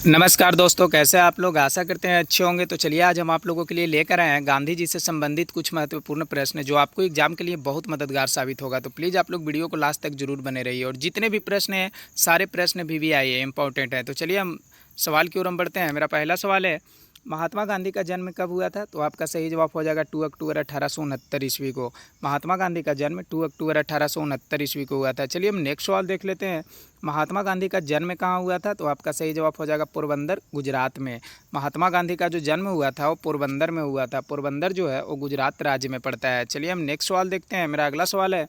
नमस्कार दोस्तों, कैसे आप लोग? आशा करते हैं अच्छे होंगे। तो चलिए आज हम आप लोगों के लिए लेकर आए हैं गांधी जी से संबंधित कुछ महत्वपूर्ण प्रश्न जो आपको एग्जाम के लिए बहुत मददगार साबित होगा। तो प्लीज़ आप लोग वीडियो को लास्ट तक जरूर बने रहिए और जितने भी प्रश्न हैं सारे प्रश्न VVI है, इंपॉर्टेंट है। तो चलिए हम सवाल की ओर हम बढ़ते हैं। मेरा पहला सवाल है, महात्मा गांधी का जन्म कब हुआ था? तो आपका सही जवाब हो जाएगा 2 अक्टूबर 1869 ईस्वी को। महात्मा गांधी का जन्म 2 अक्टूबर 1869 ईस्वी को हुआ था। चलिए हम नेक्स्ट सवाल देख लेते हैं। महात्मा गांधी का जन्म कहाँ हुआ था? तो आपका सही जवाब हो जाएगा पोरबंदर, गुजरात में। महात्मा गांधी का जो जन्म हुआ था वो पोरबंदर में हुआ था। पोरबंदर जो है वो गुजरात राज्य में पड़ता है। चलिए हम नेक्स्ट सवाल देखते हैं। मेरा अगला सवाल है,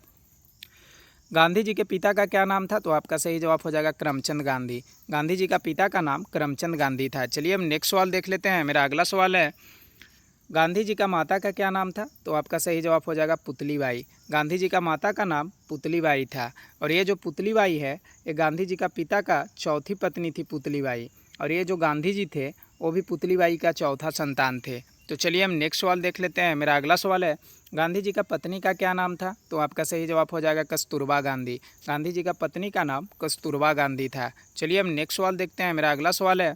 गांधी जी के पिता का क्या नाम था? तो आपका सही जवाब हो जाएगा करमचंद गांधी। गांधी जी का पिता का नाम करमचंद गांधी था। चलिए हम नेक्स्ट सवाल देख लेते हैं। मेरा अगला सवाल है, गांधी जी का माता का क्या नाम था? तो आपका सही जवाब हो जाएगा पुतली बाई। गांधी जी का माता का नाम पुतली बाई था। और ये जो पुतली बाई है ये गांधी जी का पिता का चौथी पत्नी थी पुतली बाई। और ये जो गांधी जी थे वो भी पुतली बाई का चौथा संतान थे। तो चलिए हम नेक्स्ट सवाल देख लेते हैं। मेरा अगला सवाल है, गांधी जी का पत्नी का क्या नाम था? तो आपका सही जवाब हो जाएगा कस्तूरबा गांधी। गांधी जी का पत्नी का नाम कस्तूरबा गांधी था। चलिए हम नेक्स्ट सवाल देखते हैं। मेरा अगला सवाल है,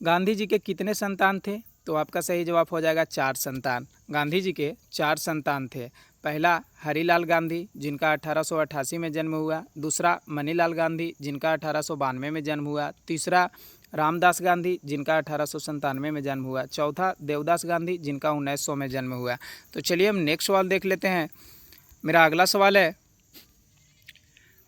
गांधी जी के कितने संतान थे? तो आपका सही जवाब हो जाएगा 4 संतान। गांधी जी के 4 संतान थे। पहला हरीलाल गांधी जिनका 1888 में जन्म हुआ। दूसरा मनीलाल गांधी जिनका 1892 में जन्म हुआ। तीसरा रामदास गांधी जिनका 1897 में जन्म हुआ। चौथा देवदास गांधी जिनका 1900 में जन्म हुआ। तो चलिए हम नेक्स्ट सवाल देख लेते हैं। मेरा अगला सवाल है,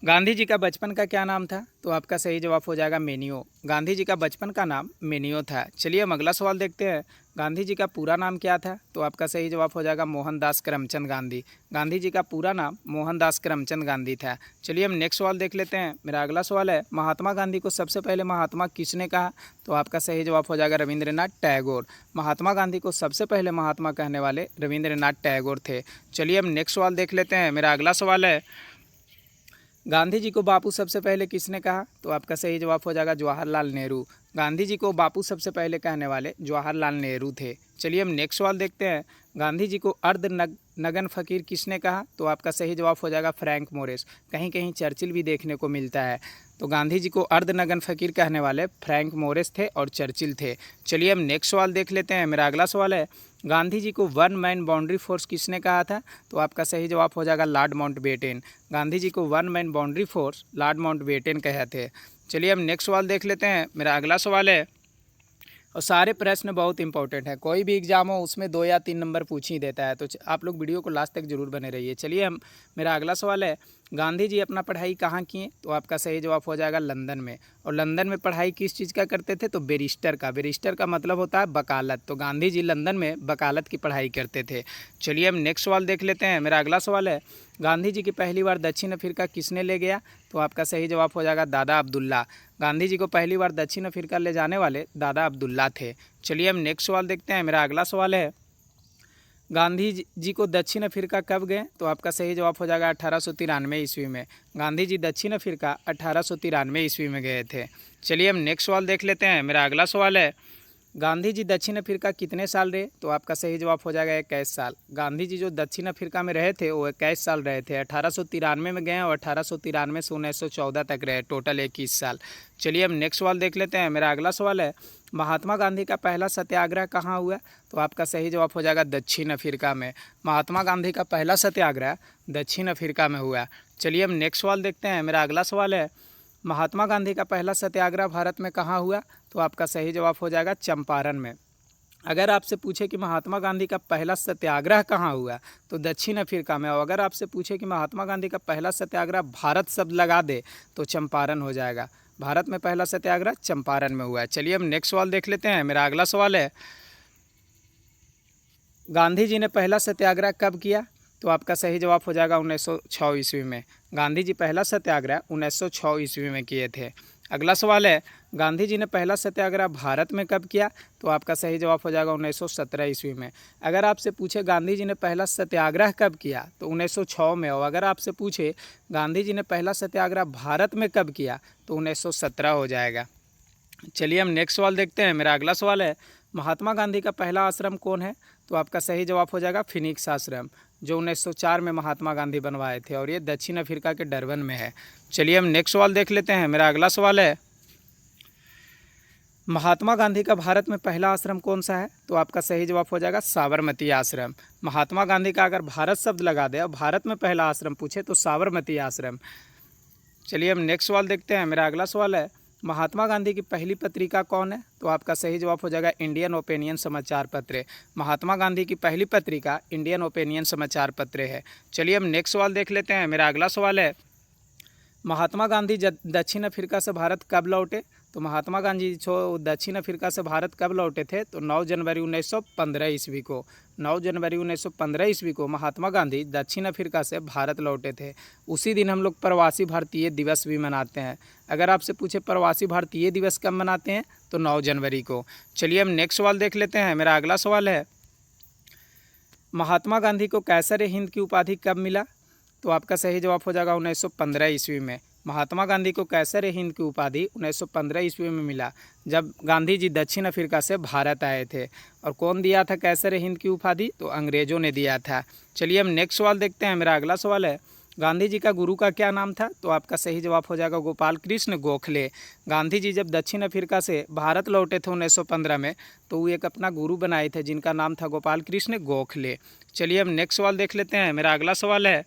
गांधी जी का बचपन का क्या नाम था? तो आपका सही जवाब हो जाएगा मेनियो। गांधी जी का बचपन का नाम मेनियो था। चलिए हम अगला सवाल देखते हैं। गांधी जी का पूरा नाम क्या था? तो आपका सही जवाब हो जाएगा मोहनदास करमचंद गांधी। गांधी जी का पूरा नाम मोहनदास करमचंद गांधी था। चलिए हम नेक्स्ट सवाल देख लेते हैं। मेरा अगला सवाल है, महात्मा गांधी को सबसे पहले महात्मा किसने कहा? तो आपका सही जवाब हो जाएगा रविंद्रनाथ टैगोर। महात्मा गांधी को सबसे पहले महात्मा कहने वाले रविंद्रनाथ टैगोर थे। चलिए हम नेक्स्ट सवाल देख लेते हैं। मेरा अगला सवाल है, गांधी जी को बापू सबसे पहले किसने कहा? तो आपका सही जवाब हो जाएगा जवाहरलाल नेहरू। गांधी जी को बापू सबसे पहले कहने वाले जवाहरलाल नेहरू थे। चलिए हम नेक्स्ट सवाल देखते हैं। गांधी जी को अर्ध नगन फकीर किसने कहा? तो आपका सही जवाब हो जाएगा फ्रैंक मोरिस। कहीं कहीं चर्चिल भी देखने को मिलता है। तो गांधी जी को अर्ध नगन फकीर कहने वाले फ्रैंक मोरिस थे और चर्चिल थे। चलिए हम नेक्स्ट सवाल देख लेते हैं। मेरा अगला सवाल है, गांधी जी को वन मैन बाउंड्री फोर्स किसने कहा था? तो आपका सही जवाब हो जाएगा लॉर्ड माउंटबेटन। गांधी जी को one man boundary force Lord Mountbatten कहे थे। चलिए हम नेक्स्ट सवाल देख लेते हैं। मेरा अगला सवाल है, और सारे प्रश्न बहुत इंपॉर्टेंट है, कोई भी एग्जाम हो उसमें 2 या 3 नंबर पूछ ही देता है। तो आप लोग वीडियो को लास्ट तक जरूर बने रहिए। चलिए हम मेरा अगला सवाल है, गांधी जी अपना पढ़ाई कहाँ किए? तो आपका सही जवाब हो जाएगा लंदन में। और लंदन में पढ़ाई किस चीज़ का करते थे? तो बैरिस्टर का। बैरिस्टर का मतलब होता है वकालत। तो गांधी जी लंदन में वकालत की पढ़ाई करते थे। चलिए हम नेक्स्ट सवाल देख लेते हैं। मेरा अगला सवाल है, गांधी जी की पहली बार दक्षिण अफ्रीका किसने ले गया? तो आपका सही जवाब हो जाएगा दादा अब्दुल्ला। गांधी जी को पहली बार दक्षिण अफ्रीका ले जाने वाले दादा अब्दुल्ला थे। चलिए हम नेक्स्ट सवाल देखते हैं। मेरा अगला सवाल है, गांधी जी को दक्षिण अफ्रीका कब गए? तो आपका सही जवाब हो जाएगा 1893 ईस्वी में। गांधी जी दक्षिण अफ्रीका 1893 ईस्वी में गए थे। चलिए हम नेक्स्ट सवाल देख लेते हैं। मेरा अगला सवाल है, गांधी जी दक्षिण अफ्रीका कितने साल रहे? तो आपका सही जवाब हो जाएगा 21 साल। गांधी जी जो दक्षिण अफ्रीका में रहे थे वो 21 साल रहे थे। 1893 में गए और 1893 से 1914 तक रहे, टोटल 21 साल। चलिए हम नेक्स्ट सवाल देख लेते हैं। मेरा अगला सवाल है, महात्मा गांधी का पहला सत्याग्रह कहाँ हुआ? तो आपका सही जवाब हो जाएगा दक्षिण अफ्रीका में। महात्मा गांधी का पहला सत्याग्रह दक्षिण अफ्रीका में हुआ। चलिए हम नेक्स्ट सवाल देखते हैं। मेरा अगला सवाल है, महात्मा गांधी का पहला सत्याग्रह भारत में कहाँ हुआ? तो आपका सही जवाब हो जाएगा चंपारण में। अगर आपसे पूछे कि महात्मा गांधी का पहला सत्याग्रह कहाँ हुआ तो दक्षिण अफ्रीका में। और अगर आपसे पूछे कि महात्मा गांधी का पहला सत्याग्रह भारत शब्द लगा दे तो चंपारण हो जाएगा। भारत में पहला सत्याग्रह चंपारण में हुआ है। चलिए हम नेक्स्ट सवाल देख लेते हैं। मेरा अगला सवाल है, गांधी जी ने पहला सत्याग्रह कब किया? तो आपका सही जवाब हो जाएगा 1906 ईस्वी में। गांधी जी पहला सत्याग्रह 1906 ईस्वी में किए थे। अगला सवाल है, गांधी जी ने पहला सत्याग्रह भारत में कब किया? तो आपका सही जवाब हो जाएगा 1917 ईस्वी में। अगर आपसे पूछे गांधी जी ने पहला सत्याग्रह कब किया तो 1906 में। और अगर आपसे पूछे गांधी जी ने पहला सत्याग्रह भारत में कब किया तो 1917 हो जाएगा। चलिए हम नेक्स्ट सवाल देखते हैं। मेरा अगला सवाल है, महात्मा गांधी का पहला आश्रम कौन है? तो आपका सही जवाब हो जाएगा फिनिक्स आश्रम, जो 1904 में महात्मा गांधी बनवाए थे और ये दक्षिण अफ्रीका के डरबन में है। चलिए हम नेक्स्ट सवाल देख लेते हैं। मेरा अगला सवाल है, महात्मा गांधी का भारत में पहला आश्रम कौन सा है? तो आपका सही जवाब हो जाएगा साबरमती आश्रम। महात्मा गांधी का अगर भारत शब्द लगा दे और भारत में पहला आश्रम पूछे तो साबरमती आश्रम। चलिए हम नेक्स्ट सवाल देखते हैं। मेरा अगला सवाल है, महात्मा गांधी की पहली पत्रिका कौन है? तो आपका सही जवाब हो जाएगा इंडियन ओपिनियन समाचार पत्र। महात्मा गांधी की पहली पत्रिका इंडियन ओपिनियन समाचार पत्र है। चलिए हम नेक्स्ट सवाल देख लेते हैं। मेरा अगला सवाल है, महात्मा गांधी दक्षिण अफ्रीका से भारत कब लौटे? तो महात्मा गांधी जो दक्षिण अफ्रीका से भारत कब लौटे थे? तो 9 जनवरी 1915 ईस्वी को। 9 जनवरी 1915 ईस्वी को महात्मा गांधी दक्षिण अफ्रीका से भारत लौटे थे। उसी दिन हम लोग प्रवासी भारतीय दिवस भी मनाते हैं। अगर आपसे पूछे प्रवासी भारतीय दिवस कब मनाते हैं तो 9 जनवरी को। चलिए हम नेक्स्ट सवाल देख लेते हैं। मेरा अगला सवाल है, महात्मा गांधी को कैसर हिंद की उपाधि कब मिला? तो आपका सही जवाब हो जाएगा 1915 ईस्वी में। महात्मा गांधी को कैसर हिंद की उपाधि 1915 ईस्वी में मिला, जब गांधी जी दक्षिण अफ्रीका से भारत आए थे। और कौन दिया था कैसर हिंद की उपाधि? तो अंग्रेज़ों ने दिया था। चलिए हम नेक्स्ट सवाल देखते हैं। मेरा अगला सवाल है, गांधी जी का गुरु का क्या नाम था? तो आपका सही जवाब हो जाएगा गोपाल कृष्ण गोखले। गांधी जी जब दक्षिण अफ्रीका से भारत लौटे थे 1915 में, तो वो एक अपना गुरु बनाए थे जिनका नाम था गोपाल कृष्ण गोखले। चलिए हम नेक्स्ट सवाल देख लेते हैं। मेरा अगला सवाल है,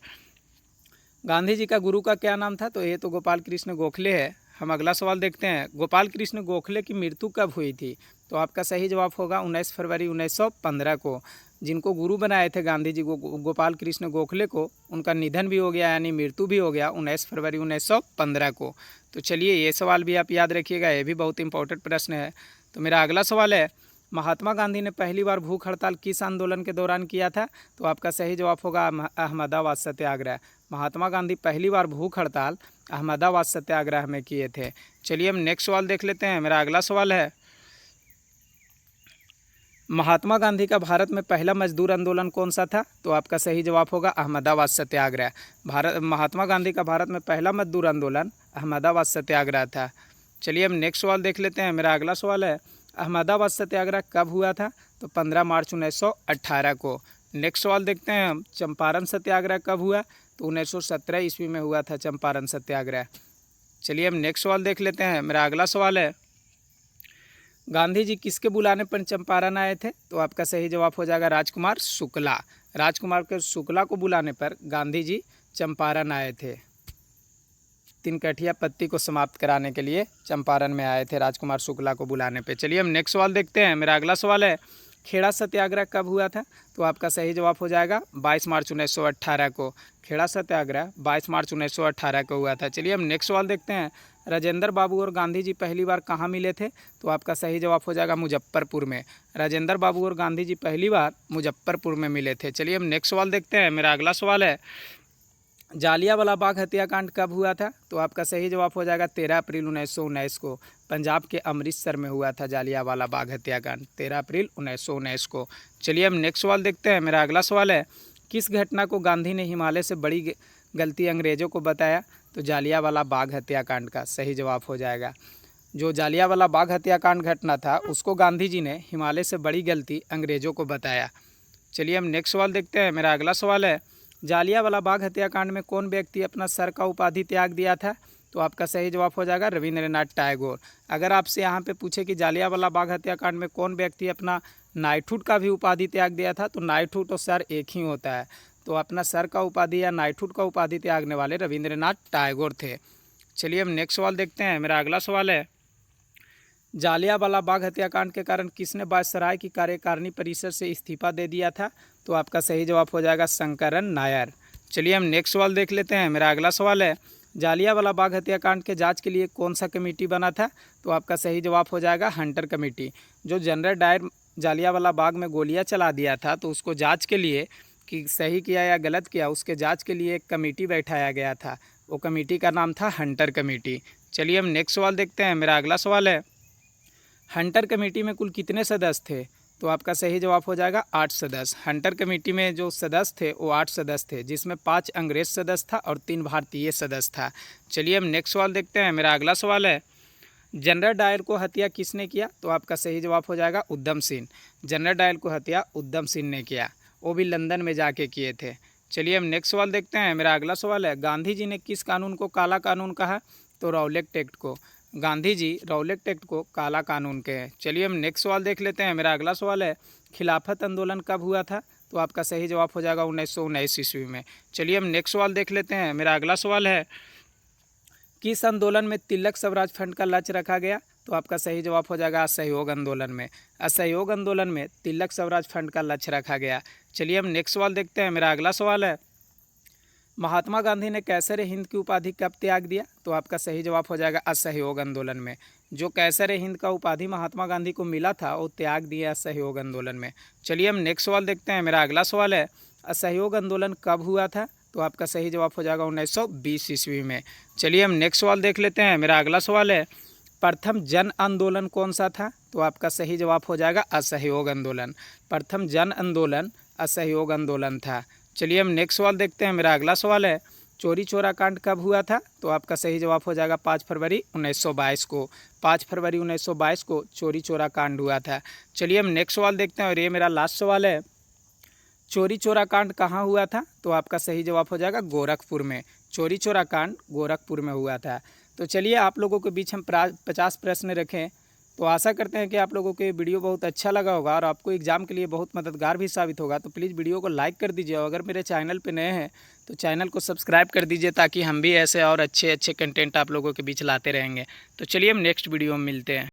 गांधी जी का गुरु का क्या नाम था? तो ये तो गोपाल कृष्ण गोखले है। हम अगला सवाल देखते हैं, गोपाल कृष्ण गोखले की मृत्यु कब हुई थी? तो आपका सही जवाब होगा 19 फरवरी 1915 को। जिनको गुरु बनाए थे गांधी जी गोपाल कृष्ण गोखले को, उनका निधन भी हो गया, यानी मृत्यु भी हो गया 19 फरवरी 1915 को। तो चलिए ये सवाल भी आप याद रखिएगा, ये भी बहुत इंपॉर्टेंट प्रश्न है। तो मेरा अगला सवाल है, महात्मा गांधी ने पहली बार भूख हड़ताल किस आंदोलन के दौरान किया था? तो आपका सही जवाब होगा अहमदाबाद सत्याग्रह। महात्मा गांधी पहली बार भूख हड़ताल अहमदाबाद सत्याग्रह में किए थे। चलिए हम नेक्स्ट सवाल देख लेते हैं। मेरा अगला सवाल है, महात्मा गांधी का भारत में पहला मजदूर आंदोलन कौन सा था? तो आपका सही जवाब होगा अहमदाबाद सत्याग्रह। महात्मा गांधी का भारत में पहला मजदूर आंदोलन अहमदाबाद सत्याग्रह था। चलिए हम नेक्स्ट सवाल देख लेते हैं। मेरा अगला सवाल है, अहमदाबाद सत्याग्रह कब हुआ था? तो 15 मार्च 1918 को। नेक्स्ट सवाल देखते हैं हम, चंपारण सत्याग्रह कब हुआ? तो 1917 ईस्वी में हुआ था चंपारण सत्याग्रह। चलिए हम नेक्स्ट सवाल देख लेते हैं। मेरा अगला सवाल है, गांधी जी किसके बुलाने पर चंपारण आए थे? तो आपका सही जवाब हो जाएगा राजकुमार शुक्ला। राजकुमार के शुक्ला को बुलाने पर गांधी जी चंपारण आए थे। तिनकठिया पत्ती को समाप्त कराने के लिए चंपारण में आए थे राजकुमार शुक्ला को बुलाने पे। चलिए हम नेक्स्ट सवाल देखते हैं। मेरा अगला सवाल है, खेड़ा सत्याग्रह कब हुआ था? तो आपका सही जवाब हो जाएगा 22 मार्च 1918 को। खेड़ा सत्याग्रह 22 मार्च 1918 को हुआ था। चलिए हम नेक्स्ट सवाल देखते हैं। राजेंद्र बाबू और गांधी जी पहली बार कहाँ मिले थे? तो आपका सही जवाब हो जाएगा मुजफ्फरपुर में। राजेंद्र बाबू और गांधी जी पहली बार मुजफ्फरपुर में मिले थे। चलिए हम नेक्स्ट सवाल देखते हैं। मेरा अगला सवाल है, जालियांवाला बाग हत्याकांड कब हुआ था? तो आपका सही जवाब हो जाएगा 13 अप्रैल 1919 को। पंजाब के अमृतसर में हुआ था जालियांवाला बाग हत्याकांड 13 अप्रैल 1919 को। चलिए हम नेक्स्ट सवाल देखते हैं। मेरा अगला सवाल है, किस घटना को गांधी ने हिमालय से बड़ी गलती अंग्रेज़ों को बताया? तो जालियांवाला बाग हत्याकांड का सही जवाब हो जाएगा। जो जालियांवाला बाग हत्याकांड घटना था उसको गांधी जी ने हिमालय से बड़ी गलती अंग्रेज़ों को बताया। चलिए हम नेक्स्ट सवाल देखते हैं। मेरा अगला सवाल है, जालियांवाला बाग हत्याकांड में कौन व्यक्ति अपना सर का उपाधि त्याग दिया था? तो आपका सही जवाब हो जाएगा रविंद्रनाथ टैगोर। अगर आपसे यहाँ पे पूछे कि जालियांवाला बाग हत्याकांड में कौन व्यक्ति अपना नाइटहुड का भी उपाधि त्याग दिया था, तो नाइटहुड और सर एक ही होता है, तो अपना सर का उपाधि या नाइटहुड का उपाधि त्यागने वाले रविंद्रनाथ टैगोर थे। चलिए हम नेक्स्ट सवाल देखते हैं। मेरा अगला सवाल है, जालियांवाला बाग हत्याकांड के कारण किसने वायसराय की कार्यकारिणी परिषद से इस्तीफा दे दिया था? तो आपका सही जवाब हो जाएगा शंकरन नायर। चलिए हम नेक्स्ट सवाल देख लेते हैं। मेरा अगला सवाल है, जालियांवाला बाग हत्याकांड के जांच के लिए कौन सा कमेटी बना था? तो आपका सही जवाब हो जाएगा हंटर कमेटी। जो जनरल डायर जालियांवाला बाग में गोलियां चला दिया था, तो उसको जांच के लिए कि सही किया या गलत किया, उसके जांच के लिए एक कमेटी बैठाया गया था। वो कमेटी का नाम था हंटर कमेटी। चलिए हम नेक्स्ट सवाल देखते हैं। मेरा अगला सवाल है, हंटर कमेटी में कुल कितने सदस्य थे? तो आपका सही जवाब हो जाएगा 8 सदस्य। हंटर कमेटी में जो सदस्य थे वो 8 सदस्य थे, जिसमें 5 अंग्रेज सदस्य था और 3 भारतीय सदस्य था। चलिए हम नेक्स्ट सवाल देखते हैं। मेरा अगला सवाल है, जनरल डायर को हत्या किसने किया? तो आपका सही जवाब हो जाएगा उधम सिंह। जनरल डायर को हत्या उधम सिंह ने किया, वो भी लंदन में जाके किए थे। चलिए हम नेक्स्ट सवाल देखते हैं। मेरा अगला सवाल है, गांधी जी ने किस कानून को काला कानून कहा? तो रॉलेट एक्ट को। गांधी जी रौलेट एक्ट को काला कानून कहे। चलिए हम नेक्स्ट सवाल देख लेते हैं। मेरा अगला सवाल है, खिलाफत आंदोलन कब हुआ था? तो आपका सही जवाब हो जाएगा 1919 ईस्वी में। चलिए हम नेक्स्ट सवाल देख लेते हैं। मेरा अगला सवाल है, किस आंदोलन में तिलक स्वराज फंड का लक्ष्य रखा गया? तो आपका सही जवाब हो जाएगा असहयोग आंदोलन में। असहयोग आंदोलन में तिलक स्वराज फंड का लक्ष्य रखा गया। चलिए हम नेक्स्ट सवाल देखते हैं। मेरा अगला सवाल है, महात्मा गांधी ने कैसर हिंद की उपाधि कब त्याग दिया? तो आपका सही जवाब हो जाएगा असहयोग आंदोलन में। जो कैसर हिंद का उपाधि महात्मा गांधी को मिला था वो त्याग दिया असहयोग आंदोलन में। चलिए हम नेक्स्ट सवाल देखते हैं। मेरा अगला सवाल है, असहयोग आंदोलन कब हुआ था? तो आपका सही जवाब हो जाएगा 1920 ईस्वी में। चलिए हम नेक्स्ट सवाल देख लेते हैं। मेरा अगला सवाल है, प्रथम जन आंदोलन कौन सा था? तो आपका सही जवाब हो जाएगा असहयोग आंदोलन। प्रथम जन आंदोलन असहयोग आंदोलन था। चलिए हम नेक्स्ट सवाल देखते हैं। मेरा अगला सवाल है, चोरी चोरा कांड कब हुआ था? तो आपका सही जवाब हो जाएगा 5 फरवरी 1922 को। 5 फरवरी 1922 को चोरी चोरा कांड हुआ था। चलिए हम नेक्स्ट सवाल देखते हैं और ये मेरा लास्ट सवाल है, चोरी चोरा कांड कहाँ हुआ था? तो आपका सही जवाब हो जाएगा गोरखपुर में। चोरी चोरा कांड गोरखपुर में हुआ था। तो चलिए आप लोगों के बीच हम 50 प्रश्न रखें। तो आशा करते हैं कि आप लोगों को ये वीडियो बहुत अच्छा लगा होगा और आपको एग्ज़ाम के लिए बहुत मददगार भी साबित होगा। तो प्लीज़ वीडियो को लाइक कर दीजिए और अगर मेरे चैनल पे नए हैं तो चैनल को सब्सक्राइब कर दीजिए, ताकि हम भी ऐसे और अच्छे अच्छे कंटेंट आप लोगों के बीच लाते रहेंगे। तो चलिए हम नेक्स्ट वीडियो में मिलते हैं।